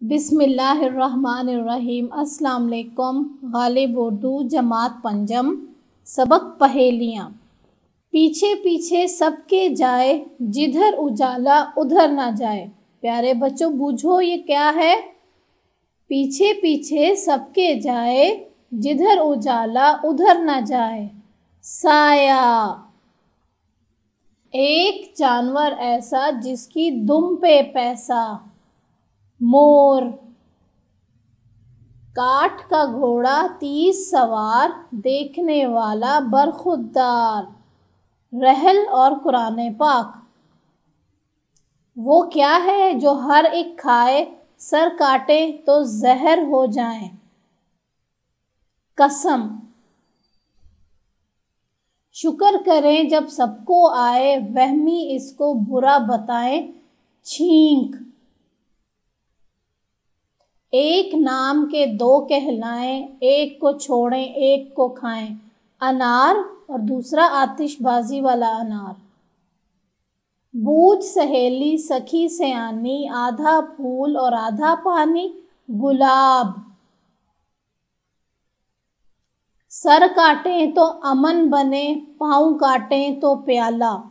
बिस्मिल्लाहिर्रहमानिर्रहीम। अस्सलाम वालेकुम। गालिब उर्दू जमात पंजम। सबक पहेलियाँ। पीछे पीछे सबके जाए, जिधर उजाला उधर ना जाए। प्यारे बच्चों बूझो ये क्या है। पीछे पीछे सबके जाए, जिधर उजाला उधर ना जाए। साया। एक जानवर ऐसा जिसकी दुम पे पैसा। मोर। काठ का घोड़ा 30 सवार, देखने वाला बरखुरदार। रहल और कुरान पाक। वो क्या है जो हर एक खाए, सर काटे तो जहर हो जाए। कसम। शुक्र करें जब सबको आए, वहमी इसको बुरा बताएं। छींक। एक नाम के दो कहलाएं, एक को छोड़ें एक को खाएं। अनार और दूसरा आतिशबाजी वाला अनार। बूझ सहेली सखी से आनी, आधा फूल और आधा पानी। गुलाब। सर काटें तो अमन बने, पाँव काटें तो प्याला।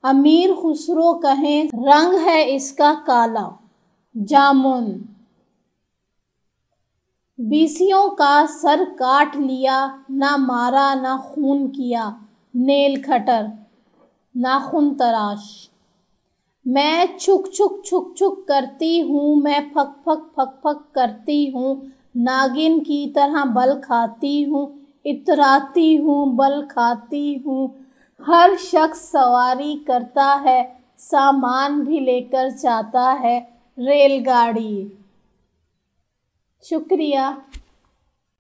अमीर खुसरो कहें, रंग है इसका काला। जामुन। बीसियों का सर काट लिया, ना मारा ना खून किया। नेल कटर, नाखून तराश। मैं छुक छुक छुक छुक करती हूँ, मैं फक फक फक फक करती हूँ। नागिन की तरह बल खाती हूँ, इतराती हूँ बल खाती हूँ। हर शख्स सवारी करता है, सामान भी लेकर जाता है। रेलगाड़ी। शुक्रिया।